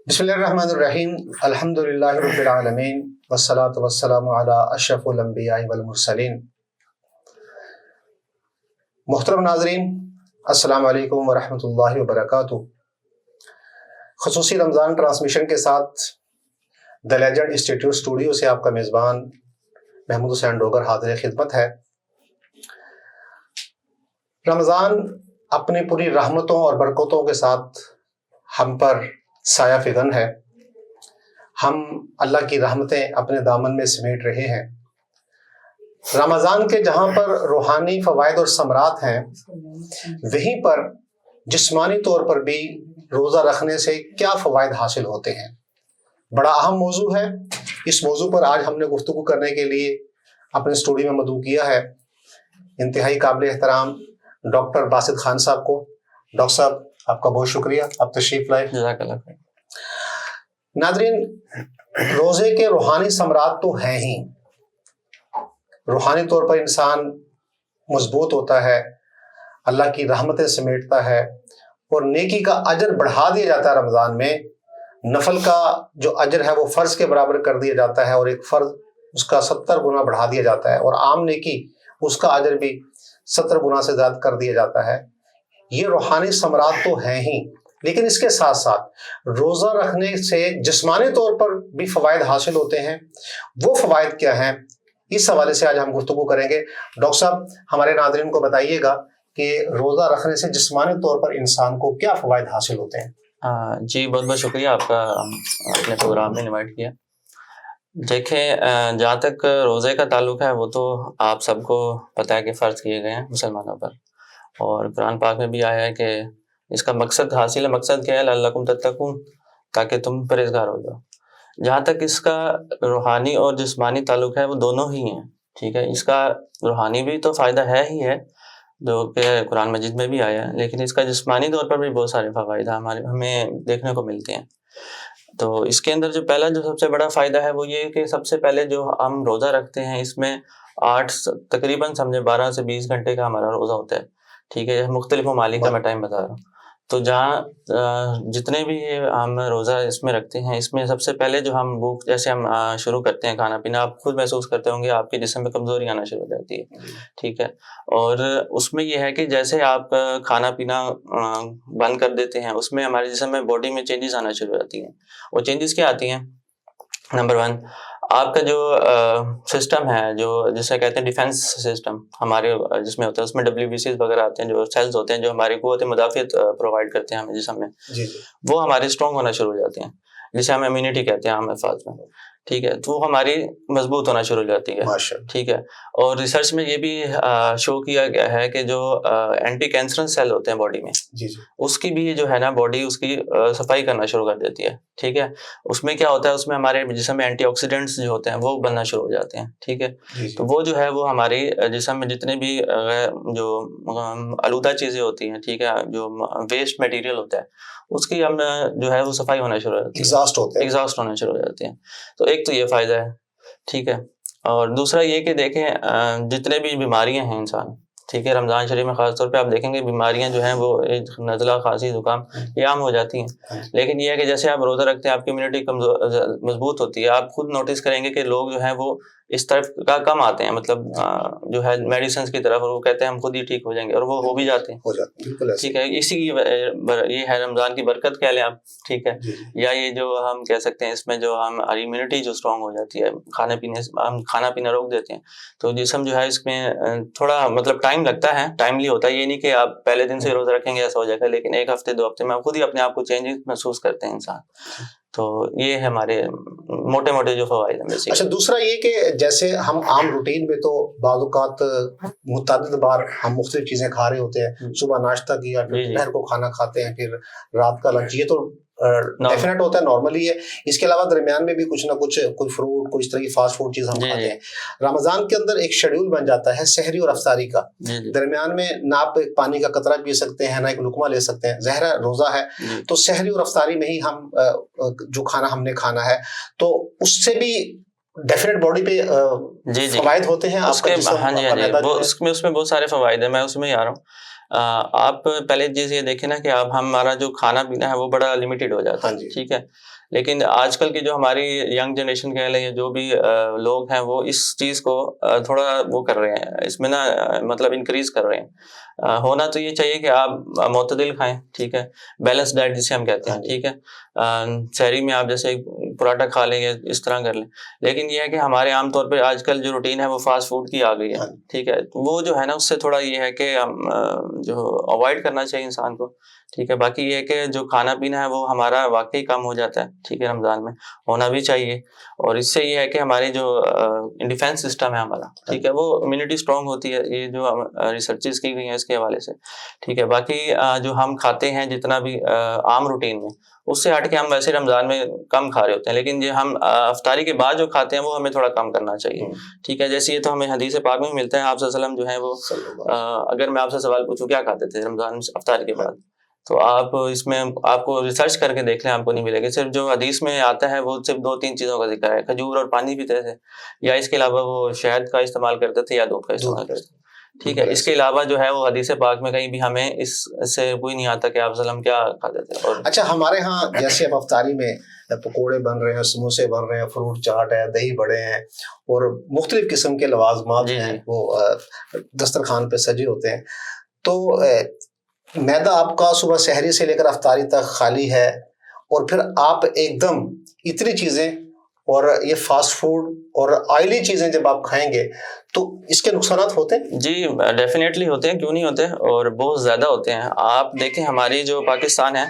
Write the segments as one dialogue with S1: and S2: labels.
S1: بسم اللہ الرحمن الرحیم الحمدللہ رب العالمین والصلاة والسلام علی اشرف الانبیاء والمرسلین۔ محترم ناظرین، السلام علیکم ورحمۃ اللہ وبرکاتہ۔ خصوصی رمضان ٹرانسمیشن کے ساتھ دی لیجنڈ انسٹیٹیوٹ اسٹوڈیو سے آپ کا میزبان محمود حسین ڈوگر حاضر خدمت ہے۔ رمضان اپنی پوری رحمتوں اور برکتوں کے ساتھ ہم پر سایہ فگن ہے۔ ہم اللہ کی رحمتیں اپنے دامن میں سمیٹ رہے ہیں۔ رمضان کے جہاں پر روحانی فوائد اور ثمرات ہیں، وہیں پر جسمانی طور پر بھی روزہ رکھنے سے کیا فوائد حاصل ہوتے ہیں، بڑا اہم موضوع ہے۔ اس موضوع پر آج ہم نے گفتگو کرنے کے لیے اپنے اسٹوڈیو میں مدعو کیا ہے انتہائی قابل احترام ڈاکٹر باسط خان صاحب کو۔ ڈاکٹر صاحب، آپ کا بہت شکریہ، آپ تشریف لائے۔
S2: جزاک اللہ خیر۔
S1: ناظرین، روزے کے روحانی ثمرات تو ہیں ہی۔ روحانی طور پر انسان مضبوط ہوتا ہے، اللہ کی رحمتیں سمیٹتا ہے، اور نیکی کا اجر بڑھا دیا جاتا ہے۔ رمضان میں نفل کا جو اجر ہے وہ فرض کے برابر کر دیا جاتا ہے، اور ایک فرض اس کا 70 گنا بڑھا دیا جاتا ہے، اور عام نیکی اس کا اجر بھی 70 گنا سے زیادہ کر دیا جاتا ہے۔ یہ روحانی ثمرات تو ہیں ہی، لیکن اس کے ساتھ ساتھ روزہ رکھنے سے جسمانی طور پر بھی فوائد حاصل ہوتے ہیں۔ وہ فوائد کیا ہیں، اس حوالے سے آج ہم گفتگو کریں گے۔ ڈاکٹر صاحب، ہمارے ناظرین کو بتائیے گا کہ روزہ رکھنے سے جسمانی طور پر انسان کو کیا فوائد حاصل ہوتے ہیں؟
S2: جی، بہت بہت شکریہ آپ کا اپنے پروگرام میں انوائٹ کیا۔ دیکھیں، جہاں تک روزے کا تعلق ہے وہ تو آپ سب کو پتہ ہے کہ فرض کیے گئے ہیں مسلمانوں پر، اور قرآن پاک میں بھی آیا ہے کہ اس کا مقصد حاصل ہے۔ مقصد کیا ہے؟ لعلکم تتقون، تاکہ تم پرہیزگار ہو جاؤ۔ جہاں تک اس کا روحانی اور جسمانی تعلق ہے وہ دونوں ہی ہیں، ٹھیک ہے۔ اس کا روحانی بھی تو فائدہ ہے ہی ہے، جو کہ قرآن مجید میں بھی آیا ہے، لیکن اس کا جسمانی طور پر بھی بہت سارے فوائد ہمیں دیکھنے کو ملتے ہیں۔ تو اس کے اندر جو پہلا جو سب سے بڑا فائدہ ہے وہ یہ کہ سب سے پہلے جو ہم روزہ رکھتے ہیں اس میں تقریباً سمجھے 12 سے 20 گھنٹے کا ہمارا روزہ ہوتا ہے، ٹھیک ہے۔ مختلف ممالک کا میں ٹائم بتا رہا ہوں۔ تو جہاں جتنے بھی ہم روزہ اس میں رکھتے ہیں، اس میں سب سے پہلے جو ہم بھوک جیسے ہم شروع کرتے ہیں کھانا پینا، آپ خود محسوس کرتے ہوں گے آپ کے جسم میں کمزوری آنا شروع ہو جاتی ہے، ٹھیک ہے۔ اور اس میں یہ ہے کہ جیسے آپ کھانا پینا بند کر دیتے ہیں، اس میں ہمارے جسم میں باڈی میں چینجز آنا شروع ہو جاتی ہیں۔ وہ چینجز کیا آتی ہیں؟ نمبر 1، آپ کا جو سسٹم ہے، جو جسے کہتے ہیں ڈیفینس سسٹم ہمارے جس میں ہوتا ہے، اس میں WBCs وغیرہ آتے ہیں، جو سیلز ہوتے ہیں جو ہماری قوت مدافعت پرووائڈ کرتے ہیں ہمیں جسم میں، وہ ہمارے اسٹرانگ ہونا شروع ہو جاتے ہیں، جسے ہم امیونٹی کہتے ہیں عام الفاظ میں، ٹھیک ہے۔ تو وہ ہماری مضبوط ہونا شروع ہو جاتی ہے، ٹھیک ہے۔ اور ریسرچ میں یہ بھی شو کیا گیا ہے کہ جو اینٹی کینسرس سیل ہوتے ہیں باڈی میں، اس کی بھی جو ہے نا باڈی اس کی صفائی کرنا شروع کر دیتی ہے، ٹھیک ہے۔ اس میں کیا ہوتا ہے، اس میں ہمارے جسم میں اینٹی آکسیڈنٹس جو ہوتے ہیں وہ بننا شروع ہو جاتے ہیں، ٹھیک ہے۔ تو وہ جو ہے وہ ہماری جسم میں جتنے بھی جو آلودہ چیزیں ہوتی ہیں، ٹھیک ہے، جو ویسٹ مٹیریل ہوتا ہے، اس کی ہم جو ہے وہ صفائی ہونا شروع ہو جاتی ہے، ایگزاسٹ ہونا شروع ہو جاتے ہیں۔ تو ایک تو یہ فائدہ ہے، ٹھیک ہے۔ اور دوسرا یہ کہ دیکھیں جتنے بھی بیماریاں ہیں انسان، ٹھیک ہے، رمضان شریف میں خاص طور پہ آپ دیکھیں گے بیماریاں جو ہیں وہ نزلہ، کھانسی، زکام یہ عام ہو جاتی ہیں، لیکن یہ ہے کہ جیسے آپ روزہ رکھتے ہیں آپ کی امیونٹی مضبوط ہوتی ہے۔ آپ خود نوٹس کریں گے کہ لوگ جو ہیں وہ اس طرف کا کم آتے ہیں، مطلب جو ہے میڈیسنس کی طرف، اور وہ کہتے ہیں ہم خود ہی ٹھیک ہو جائیں گے، اور وہ ہو بھی جاتے ہیں، ٹھیک ہے۔ اسی کی یہ ہے رمضان کی برکت کہہ لیں آپ، ٹھیک ہے، یا یہ جو ہم کہہ سکتے ہیں اس میں جو ہماری امیونٹی جو اسٹرانگ ہو جاتی ہے، ہم کھانا پینا روک دیتے ہیں، تو جسم جو ہے اس میں تھوڑا مطلب ٹائم لگتا ہے، ٹائملی ہوتا ہے۔ یہ نہیں کہ آپ پہلے دن سے روزہ رکھیں گے ایسا ہو جائے گا، لیکن ایک ہفتے 2 ہفتے میں آپ خود ہی اپنے آپ کو چینجز محسوس کرتے ہیں انسان۔ تو یہ ہے ہمارے موٹے موٹے جو فوائد ہیں۔
S1: اچھا، دوسرا یہ کہ جیسے ہم عام روٹین میں تو بعض اوقات متعدد بار ہم مختلف چیزیں کھا رہے ہوتے ہیں، صبح ناشتہ کیا، پھر دوپہر کو کھانا کھاتے ہیں، پھر رات کا لنچ، یہ تو ڈیفینیٹ ہوتا ہے، نارملی ہے۔ اس کے علاوہ درمیان میں بھی کچھ نہ کچھ، کوئی فروٹ، کوئی اس طرح کی فاسٹ فوڈ چیز ہم کھاتے ہیں۔ رمضان کے اندر ایک شیڈیول بن جاتا ہے سحری اور افطاری کا، درمیان میں نہ آپ ایک پانی کا قطرہ پی سکتے ہیں، نہ ایک لقمہ لے سکتے ہیں، ظاہر روزہ ہے، تو سحری اور افطاری میں ہی ہم جو کھانا ہم نے کھانا ہے، تو اس سے بھی ڈیفینیٹ باڈی پہ فوائد ہوتے ہیں۔
S2: اس میں بہت سارے فوائد ہیں، میں اس میں ہی آ رہا ہوں آپ پہلے چیز یہ دیکھیں نا کہ اب ہمارا جو کھانا پینا ہے وہ بڑا لمیٹیڈ ہو جاتا ہے. ٹھیک ہے, لیکن آج کل کی جو ہماری ینگ جنریشن کہہ لیں, جو بھی لوگ ہیں وہ اس چیز کو تھوڑا وہ کر رہے ہیں, اس میں نا مطلب انکریز کر رہے ہیں. ہونا تو یہ چاہیے کہ آپ معتدل کھائیں. ٹھیک ہے, بیلنس ڈائٹ جسے ہم کہتے ہیں. ٹھیک ہے, سحری میں آپ جیسے پراٹھا کھا لیں گے, اس طرح کر لیں. لیکن یہ ہے کہ ہمارے عام طور پہ آج کل جو روٹین ہے وہ فاسٹ فوڈ کی آ گئی ہے. ٹھیک ہے, وہ جو ہے نا اس سے تھوڑا یہ ہے کہ ہم جو اوائڈ کرنا چاہیے انسان کو. ٹھیک ہے, باقی یہ ہے کہ جو کھانا پینا ہے وہ ہمارا واقعی کم ہو جاتا ہے. ٹھیک ہے, رمضان میں ہونا بھی چاہیے, اور اس سے یہ ہے کہ ہماری جو ڈیفینس سسٹم ہے ہمارا, ٹھیک ہے, وہ امیونٹی اسٹرانگ ہوتی ہے. یہ جو ریسرچز کی گئی ہیں اس کے حوالے سے. ٹھیک ہے, باقی جو ہم کھاتے ہیں جتنا بھی عام روٹین میں, اس سے ہٹ کے ہم ویسے رمضان میں کم کھا رہے ہوتے ہیں, لیکن یہ ہم افطاری کے بعد جو کھاتے ہیں وہ ہمیں تھوڑا کم کرنا چاہیے. ٹھیک ہے, جیسے یہ تو ہمیں حدیث پاک میں ملتا ہے, آپ صلی اللہ علیہ وسلم جو ہے وہ اگر میں آپ سے سوال پوچھوں کیا کھاتے تھے رمضان افطاری کے بعد, تو آپ اس میں آپ کو ریسرچ کر کے دیکھ لیں, آپ کو نہیں ملے گا. صرف جو حدیث میں آتا ہے وہ صرف 2-3 چیزوں کا ذکر ہے, کھجور اور پانی پیتے تھے, یا اس کے علاوہ وہ شہد کا استعمال کرتے تھے یا دودھ کا استعمال کرتے تھے. ٹھیک ہے, اس کے علاوہ جو ہے وہ حدیث پاک میں کہیں بھی ہمیں اس سے کوئی نہیں آتا کہ آپ صلی اللہ علیہ وسلم کیا کھاتے تھے. اور
S1: اچھا, ہمارے ہاں جیسے اب افطاری میں پکوڑے بن رہے ہیں, سموسے بن رہے ہیں, فروٹ چاٹ ہے, دہی بڑے ہیں, اور مختلف قسم کے لوازمات ہیں وہ دسترخوان پہ سجے ہوتے ہیں. تو معدہ آپ کا صبح سحری سے لے کر افطاری تک خالی ہے, اور پھر آپ ایک دم اتنی چیزیں اور یہ فاسٹ فوڈ اور آئلی چیزیں جب آپ کھائیں گے تو اس کے نقصانات ہوتے ہیں؟
S2: جی ڈیفینیٹلی ہوتے ہیں, کیوں نہیں ہوتے, اور بہت زیادہ ہوتے ہیں. آپ دیکھیں ہماری جو پاکستان ہے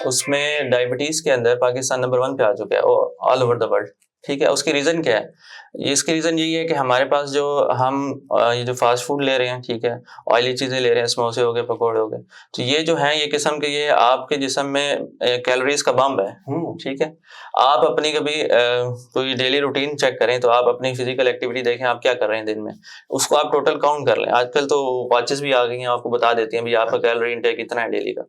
S2: اس میں ڈائبٹیز کے اندر پاکستان نمبر 1 پہ آ چکا ہے آل اوور دا ورلڈ. ٹھیک ہے, اس کی ریزن کیا ہے؟ اس کی ریزن یہی ہے کہ ہمارے پاس جو ہم یہ جو فاسٹ فوڈ لے رہے ہیں, ٹھیک ہے, آئلی چیزیں لے رہے ہیں, سموسے ہو گئے, پکوڑے ہو گئے, تو یہ جو ہیں یہ قسم کے یہ آپ کے جسم میں کیلوریز کا بمب ہے. ٹھیک ہے, آپ اپنی کبھی کوئی ڈیلی روٹین چیک کریں تو آپ اپنی فزیکل ایکٹیویٹی دیکھیں آپ کیا کر رہے ہیں دن میں, اس کو آپ ٹوٹل کاؤنٹ کر لیں. آج کل تو واچز بھی آ گئی ہیں, آپ کو بتا دیتی ہیں آپ کا کیلوری انٹیک کتنا ہے ڈیلی کا.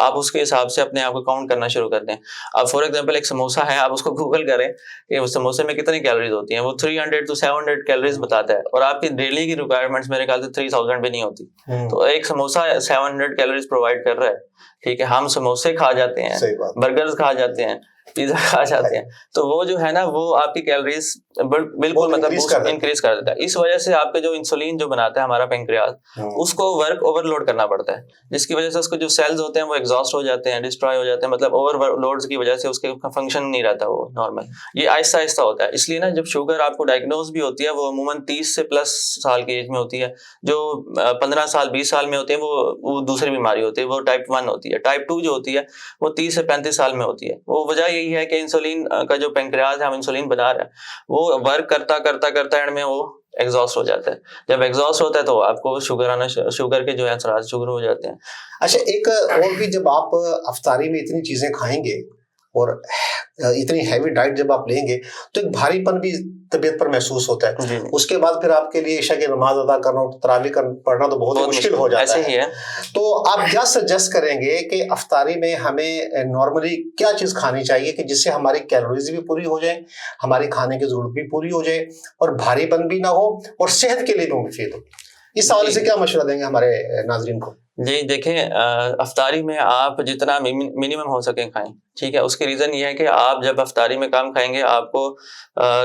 S2: آپ اس کے حساب سے اپنے آپ کو کاؤنٹ کرنا شروع کر دیں. اب فار ایگزامپل ایک سموسہ ہے, آپ اس کو گوگل کریں کہ اس سموسے میں کتنی کیلوریز ہوتی ہیں, وہ 300 to 700 کیلوریز بتاتا ہے, اور آپ کی ڈیلی کی ریکوائرمنٹس میرے خیال سے 3000 بھی نہیں ہوتی. تو ایک سموسہ 700 کیلوریز پرووائڈ کر رہا ہے. ٹھیک ہے, ہم سموسے کھا جاتے ہیں, برگرز کھا جاتے ہیں, پیزا کھا جاتے ہیں, تو وہ جو ہے نا وہ آپ کی کیلوریز بالکل مطلب انکریز کر دیتا ہے. اس وجہ سے آپ کے جو انسولین جو بناتا ہے ہمارا پینکریاس, اس کو ورک اوور لوڈ کرنا پڑتا ہے, جس کی وجہ سے اس کو جو سیلز ہوتے ہیں وہ ایگزاسٹ ہو جاتے ہیں, ڈسٹرائے ہو جاتے ہیں, مطلب اوور لوڈز کی وجہ سے اس کے فنکشن نہیں رہتا وہ نارمل. یہ آہستہ آہستہ ہوتا ہے. اس لیے نا جب شوگر آپ کو ڈائگنوز بھی ہوتی ہے وہ عموماً 30 سے پلس سال کی ایج میں ہوتی ہے. جو 15 سال 20 سال میں ہوتے ہیں وہ دوسری بیماری ہوتی ہے, وہ ٹائپ 1 ہوتی ہے. ٹائپ 2 جو ہوتی ہے وہ 30 سے 35 سال میں ہوتی ہے. وہ وجہ یہی ہے کہ انسولین کا جو پینکریاس ہے, ہم انسولین بنا رہے ہیں, وہ ورک کرتا اینڈ میں وہ ایگزاسٹ ہو جاتا ہے. جب ایگزاسٹ ہوتا ہے تو آپ کو شوگر کے جو ہے اثرات شروع ہو جاتے ہیں.
S1: اچھا, ایک اور بھی, جب آپ افطاری میں اتنی چیزیں کھائیں گے اور اتنی ہیوی ڈائٹ جب آپ لیں گے تو ایک بھاری پن بھی طبیعت پر محسوس ہوتا ہے. اس کے بعد پھر آپ کے لیے عشاء کی نماز ادا کرنا, تراویح پڑھنا تو بہت مشکل ہو جاتا ہے. تو آپ کیا سجیسٹ کریں گے کہ افطاری میں ہمیں نارملی کیا چیز کھانی چاہیے کہ جس سے ہماری کیلوریز بھی پوری ہو جائیں, ہماری کھانے کی ضرورت بھی پوری ہو جائے, اور بھاری پن بھی نہ ہو, اور صحت کے لیے بھی مفید ہو؟ اس حوالے سے کیا مشورہ دیں گے ہمارے ناظرین کو؟
S2: جی دیکھیں, افطاری میں آپ جتنا منیمم ہو سکیں کھائیں. ٹھیک ہے, اس کی ریزن یہ ہے کہ آپ جب افطاری میں کام کھائیں گے آپ کو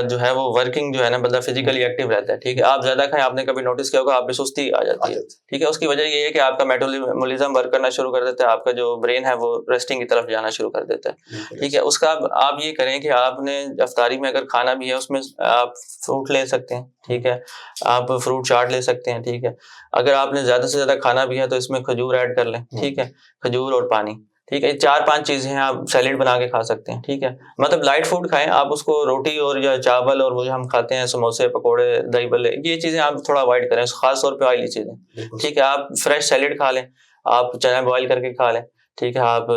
S2: جو ہے وہ ورکنگ جو ہے نا بندہ فزیکلی ایکٹیو رہتا ہے. ٹھیک ہے, آپ زیادہ کھائیں, آپ نے کبھی نوٹس کیا ہوگا آپ پہ سستی آ جاتی ہے. ٹھیک ہے, اس کی وجہ یہ ہے کہ آپ کا میٹابولزم ورک کرنا شروع کر دیتا ہے, آپ کا جو برین ہے وہ ریسٹنگ کی طرف جانا شروع کر دیتا ہے. ٹھیک ہے, اس کا آپ یہ کریں کہ آپ نے افطاری میں اگر کھانا بھی ہے اس میں آپ فروٹ لے سکتے ہیں. ٹھیک ہے, آپ فروٹ چاٹ لے سکتے ہیں. ٹھیک ہے, اگر آپ نے زیادہ سے زیادہ کھانا بھی ہے تو اس میں کھجور ایڈ کر لیں. ٹھیک ہے, کھجور اور پانی. ٹھیک ہے, 4-5 چیزیں ہیں, آپ سیلیڈ بنا کے کھا سکتے ہیں. ٹھیک ہے, مطلب لائٹ فوڈ کھائیں آپ, اس کو روٹی اور یا چاول اور وہ جو ہم کھاتے ہیں سموسے پکوڑے دہی بلے, یہ چیزیں آپ تھوڑا اوائڈ کریں, خاص طور پہ آئلی چیزیں. ٹھیک ہے, آپ فریش سیلیڈ کھا لیں, آپ چنا بوائل کر کے کھا لیں. ٹھیک ہے, آپ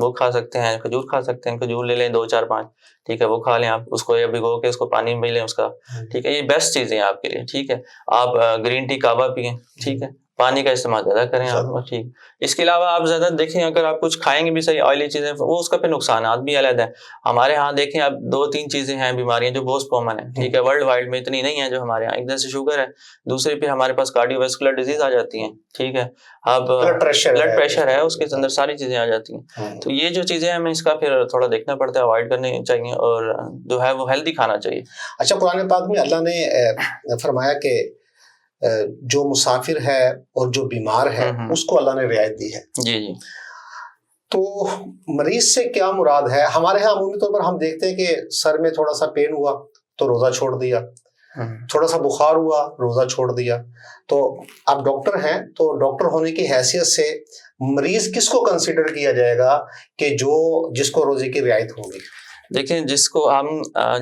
S2: وہ کھا سکتے ہیں, کھجور کھا سکتے ہیں, کھجور لے لیں 2-4-5. ٹھیک ہے, وہ کھا لیں آپ, اس کو بھگو کے اس کو پانی میں لیں اس کا. ٹھیک ہے, یہ بیسٹ چیزیں ہیں آپ کے لیے. ٹھیک ہے, آپ گرین ٹی کعبہ پئیں. ٹھیک ہے, پانی کا استعمال زیادہ کریں آپ. ٹھیک. اس کے علاوہ آپ زیادہ دیکھیں اگر آپ کچھ کھائیں گے بھی صحیح آئلی چیزیں وہ اس کا پھر نقصانات بھی علیحدہ ہیں. ہمارے ہاں دیکھیں اب 2-3 چیزیں ہیں بیماریاں جو بہت کامن ہیں. ٹھیک ہے. ورلڈ وائڈ میں اتنی نہیں ہیں جو ہمارے یہاں. ایک جیسے شوگر ہے, دوسری پھر ہمارے پاس کارڈیو ویسکولر ڈیزیز آ جاتی ہیں. ٹھیک ہے. اب بلڈ پریشر ہے, اس کے اندر ساری چیزیں آ جاتی ہیں. تو یہ جو چیزیں ہمیں اس کا پھر تھوڑا دیکھنا پڑتا ہے, اوائڈ کرنی چاہیے اور جو ہے وہ ہیلدی کھانا چاہیے.
S1: اچھا, قرآن پاک میں اللہ نے فرمایا کہ جو مسافر ہے اور جو بیمار ہے اس کو اللہ نے رعایت دی ہے.
S2: جی جی.
S1: تو مریض سے کیا مراد ہے؟ ہمارے ہاں عمومی طور پر ہم دیکھتے ہیں کہ سر میں تھوڑا سا پین ہوا تو روزہ چھوڑ دیا, تھوڑا سا بخار ہوا روزہ چھوڑ دیا. تو آپ ڈاکٹر ہیں تو ڈاکٹر ہونے کی حیثیت سے مریض کس کو کنسیڈر کیا جائے گا کہ جس کو روزے کی رعایت ہوگی؟
S2: دیکھیں جس کو ہم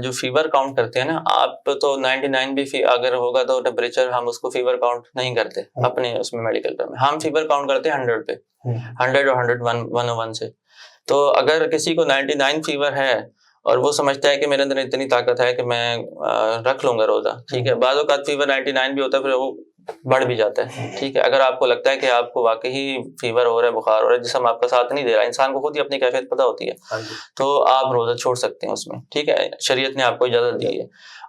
S2: جو فیور کاؤنٹ کرتے ہیں نا, آپ تو 99 بھی اگر ہوگا تو ٹیمپریچر ہم اس کو فیور کاؤنٹ نہیں کرتے اپنے اس میں میڈیکل پہ. ہم فیور کاؤنٹ کرتے ہیں 100 پہ, 100 اور 101 سے. تو اگر کسی کو 99 فیور ہے اور وہ سمجھتا ہے کہ میرے اندر اتنی طاقت ہے کہ میں رکھ لوں گا روزہ, ٹھیک ہے. بعض اوقات فیور 99 بھی ہوتا ہے, پھر وہ بڑھ بھی جاتا ہے. ٹھیک ہے. اگر آپ کو لگتا ہے کہ آپ کو واقعی فیور ہو رہا ہے, بخار ہو رہا ہے, جسم آپ کا ساتھ نہیں دے رہا, انسان کو خود ہی اپنی کیفیت پتہ ہوتی ہے, تو آپ روزہ چھوڑ سکتے ہیں اس میں. ٹھیک ہے. شریعت نے آپ کو اجازت دی ہے.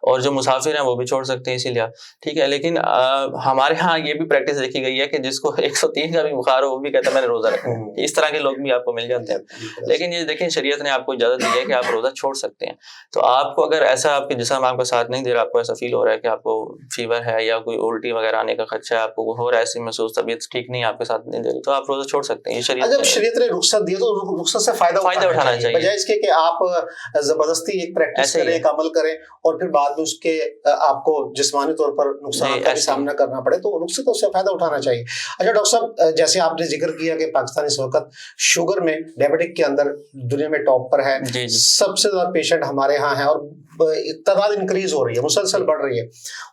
S2: اور جو مسافر ہیں وہ بھی چھوڑ سکتے ہیں اسی لیے. ٹھیک ہے. لیکن ہمارے ہاں یہ بھی پریکٹس دیکھی گئی ہے کہ جس کو 103 کا بھی بخار ہو وہ بھی کہتا ہے میں نے روزہ رکھنا ہے. اس طرح کے لوگ بھی آپ کو مل جاتے ہیں. لیکن یہ دیکھیں شریعت نے آپ کو اجازت دی ہے کہ آپ روزہ چھوڑ سکتے ہیں. تو آپ کو اگر ایسا آپ کے جسم آپ کا ساتھ نہیں دے رہا, آپ کو ایسا فیل ہو رہا ہے کہ آپ کو فیور ہے یا کوئی الٹی وغیرہ آنے کا خدشہ ہے, آپ کو ہو رہا ہے ایسی محسوس, طبیعت ٹھیک نہیں آپ کے ساتھ نہیں دے رہی, تو آپ روزہ چھوڑ سکتے ہیں. یہ
S1: جب شریعت نے رخصت دی تو رخصت سے فائدہ اٹھانا چاہیے, بجائے اس کے کہ آپ زبردستی ایک پریکٹس کریں, ایک عمل کریں اور پھر بعد میں اس کے آپ کو جسمانی طور پر نقصان کا بھی سامنا کرنا پڑے. تو رخصت سے فائدہ اٹھانا چاہیے. اچھا ڈاکٹر صاحب, جیسے آپ نے ذکر کیا کہ پاکستان اس وقت شوگر میں ڈائبٹک کے اندر دنیا میں ٹاپ پر ہے, سب سے زیادہ پیشنٹ ہمارے ہاں ہیں اور تعداد انکریز ہو رہی ہے, مسلسل بڑھ رہی ہے.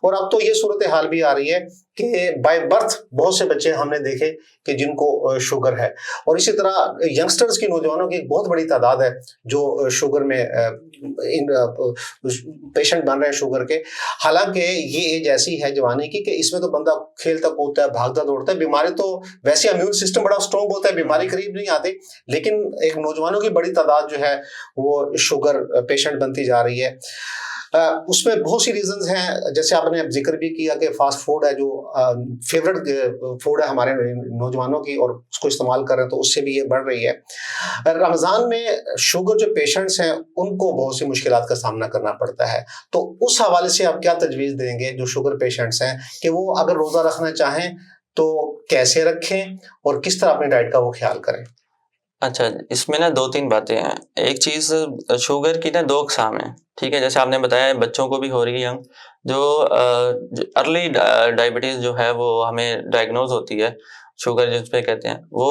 S1: اور اب تو یہ صورتحال بھی آ رہی ہے کہ بائی برتھ بہت سے بچے ہم نے دیکھے کہ جن کو شوگر ہے, اور اسی طرح ینگسٹرز کی, نوجوانوں کی ایک بہت بڑی تعداد ہے جو شوگر میں پیشنٹ بن رہے ہیں شوگر کے. حالانکہ یہ ایج ایسی ہے جوانی کی کہ اس میں تو بندہ کھیلتا کودتا ہے, بھاگتا دوڑتا ہے. بیماری تو ویسے امیون سسٹم بڑا اسٹرانگ ہوتا ہے, بیماری قریب نہیں آتی, لیکن ایک نوجوانوں کی بڑی تعداد جو ہے وہ شوگر پیشنٹ بنتی جا رہی ہے. اس میں بہت سی ریزنز ہیں, جیسے آپ نے اب ذکر بھی کیا کہ فاسٹ فوڈ ہے جو فیوریٹ فوڈ ہے ہمارے نوجوانوں کی, اور اس کو استعمال کر رہے ہیں تو اس سے بھی یہ بڑھ رہی ہے. رمضان میں شوگر جو پیشنٹس ہیں ان کو بہت سی مشکلات کا سامنا کرنا پڑتا ہے, تو اس حوالے سے آپ کیا تجویز دیں گے جو شوگر پیشنٹس ہیں کہ وہ اگر روزہ رکھنا چاہیں تو کیسے رکھیں اور کس طرح اپنی ڈائٹ کا وہ خیال کریں؟
S2: اچھا, اس میں نا 2-3 باتیں ہیں. ایک چیز, شوگر کی نا 2 اقسام ہیں. ٹھیک ہے. جیسے آپ نے بتایا بچوں کو بھی ہو رہی ہے, جو ارلی ڈائبٹیز جو ہے وہ ہمیں ڈائگنوز ہوتی ہے, شوگر جس پہ کہتے ہیں, وہ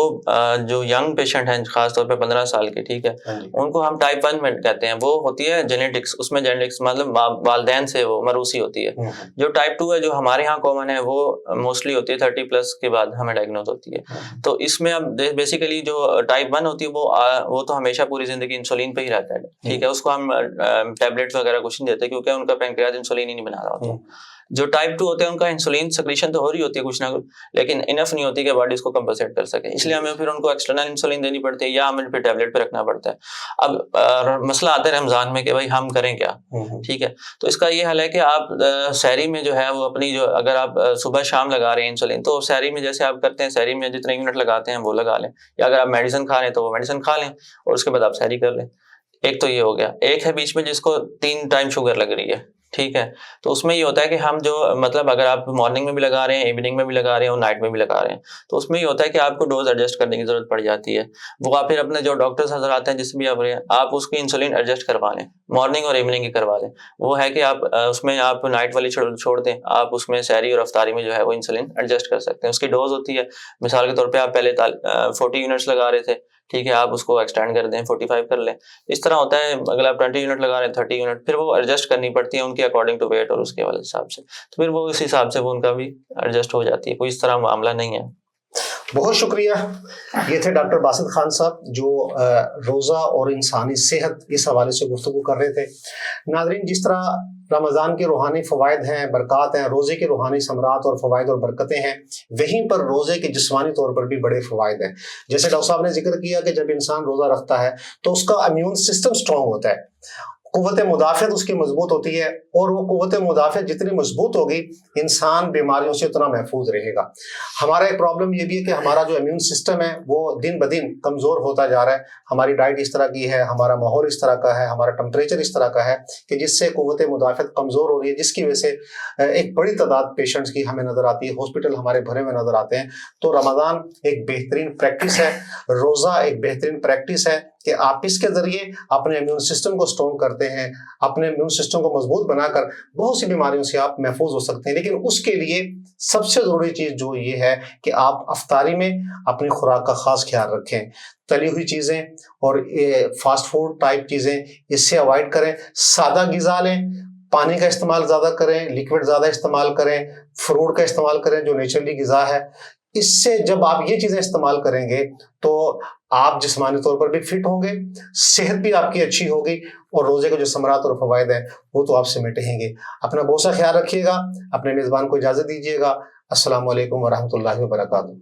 S2: جو ینگ پیشنٹ ہیں خاص طور پہ 15 سال کے, ٹھیک ہے, ان کو ہم ٹائپ 1 میں کہتے ہیں. وہ ہوتی ہے جینیٹکس, اس میں جینیٹکس مطلب والدین سے وہ موروثی ہوتی ہے. جو ٹائپ 2 ہے جو ہمارے ہاں کامن ہے وہ موسٹلی ہوتی ہے 30+ کے بعد ہمیں ڈائگنوز ہوتی ہے. تو اس میں اب بیسیکلی جو ٹائپ 1 ہوتی ہے وہ تو ہمیشہ پوری زندگی انسولین پہ ہی رہتا ہے. ٹھیک ہے. اس کو ہم ٹیبلٹ وغیرہ کچھ نہیں دیتے کیونکہ ان کا پینکریاس انسولین ہی نہیں بنا رہا ہوتا. جو ٹائپ 2 ہوتے ہیں ان کا انسولین سیکریشن تو ہو رہی ہوتی ہے کچھ نہ کچھ, لیکن انف نہیں ہوتی کہ باڈی اس کو کمپنسیٹ کر سکے, اس لیے ہمیں پھر ان کو ایکسٹرنل انسولین دینی پڑتی ہے یا ہمیں پھر ٹیبلٹ پہ رکھنا پڑتا ہے. اب مسئلہ آتا ہے رمضان میں کہ بھائی ہم کریں کیا. ٹھیک ہے. تو اس کا یہ حل ہے کہ آپ سحری میں جو ہے وہ اپنی جو اگر آپ صبح شام لگا رہے ہیں انسولین, تو سحری میں جیسے آپ کرتے ہیں سحری میں جتنے یونٹ لگاتے ہیں وہ لگا لیں, یا اگر آپ میڈیسن کھا رہے ہیں تو وہ میڈیسن کھا لیں اور اس کے بعد آپ سحری کر لیں. ایک تو یہ ہو گیا. ایک ہے بیچ میں جس کو 3 ٹائم شوگر لگ رہی ہے. ٹھیک ہے. تو اس میں یہ ہوتا ہے کہ ہم جو مطلب اگر آپ مارننگ میں بھی لگا رہے ہیں, ایوننگ میں بھی لگا رہے ہیں اور نائٹ میں بھی لگا رہے ہیں, تو اس میں یہ ہوتا ہے کہ آپ کو ڈوز ایڈجسٹ کرنے کی ضرورت پڑ جاتی ہے. وہ آپ پھر اپنے جو ڈاکٹرز حضرات ہیں جس بھی آپ رہے ہیں, آپ اس کی انسولین ایڈجسٹ کروا لیں, مارننگ اور ایوننگ کی کروا لیں. وہ ہے کہ آپ اس میں آپ نائٹ والی چھوڑ دیں, آپ اس میں سحری اور افطاری میں جو ہے وہ انسولین ایڈجسٹ کر سکتے ہیں. اس کی ڈوز ہوتی ہے, مثال کے طور پہ آپ پہلے 40 یونٹس لگا رہے تھے, ٹھیک ہے, آپ اس کو ایکسٹینڈ کر دیں 45 کر لیں. اس طرح ہوتا ہے. اگر آپ 20 یونٹ لگا رہے ہیں 30 یونٹ, پھر وہ ایڈجسٹ کرنی پڑتی ہے ان کے اکارڈنگ ٹو ویٹ اور اس کے والے حساب سے, تو پھر وہ اس حساب سے وہ ان کا بھی ایڈجسٹ ہو جاتی ہے. کوئی اس طرح معاملہ نہیں ہے.
S1: بہت شکریہ. یہ تھے ڈاکٹر باسط خان صاحب جو روزہ اور انسانی صحت اس حوالے سے گفتگو کر رہے تھے. ناظرین، جس طرح رمضان کے روحانی فوائد ہیں، برکات ہیں، روزے کے روحانی ثمرات اور فوائد اور برکتیں ہیں، وہیں پر روزے کے جسمانی طور پر بھی بڑے فوائد ہیں. جیسے ڈاکٹر صاحب نے ذکر کیا کہ جب انسان روزہ رکھتا ہے تو اس کا امیون سسٹم سٹرونگ ہوتا ہے، قوت مدافعت اس کی مضبوط ہوتی ہے، اور وہ قوت مدافعت جتنی مضبوط ہوگی انسان بیماریوں سے اتنا محفوظ رہے گا. ہمارا ایک پرابلم یہ بھی ہے کہ ہمارا جو امیون سسٹم ہے وہ دن بدن کمزور ہوتا جا رہا ہے. ہماری ڈائٹ اس طرح کی ہے، ہمارا ماحول اس طرح کا ہے، ہمارا ٹمپریچر اس طرح کا ہے کہ جس سے قوت مدافعت کمزور ہو رہی ہے، جس کی وجہ سے ایک بڑی تعداد پیشنٹس کی ہمیں نظر آتی ہے، ہاسپٹل ہمارے بھرے ہوئے نظر آتے ہیں. تو رمضان ایک بہترین پریکٹس ہے، روزہ ایک بہترین پریکٹس ہے کہ آپ اس کے ذریعے اپنے امیون سسٹم کو سٹرونگ کرتے ہیں، اپنے امیون سسٹم کو مضبوط بنا کر بہت سی بیماریوں سے آپ محفوظ ہو سکتے ہیں. لیکن اس کے لیے سب سے ضروری چیز جو یہ ہے کہ آپ افطاری میں اپنی خوراک کا خاص خیال رکھیں. تلی ہوئی چیزیں اور فاسٹ فوڈ ٹائپ چیزیں اس سے اوائڈ کریں، سادہ غذا لیں، پانی کا استعمال زیادہ کریں، لیکوڈ زیادہ استعمال کریں، فروٹ کا استعمال کریں جو نیچرلی غذا ہے. اس سے جب آپ یہ چیزیں استعمال کریں گے تو آپ جسمانی طور پر بھی فٹ ہوں گے، صحت بھی آپ کی اچھی ہوگی، اور روزے کے جو ثمرات اور فوائد ہیں وہ تو آپ سے مٹیں گے. اپنا بہت سا خیال رکھیے گا، اپنے میزبان کو اجازت دیجیے گا. السلام علیکم ورحمۃ اللہ وبرکاتہ.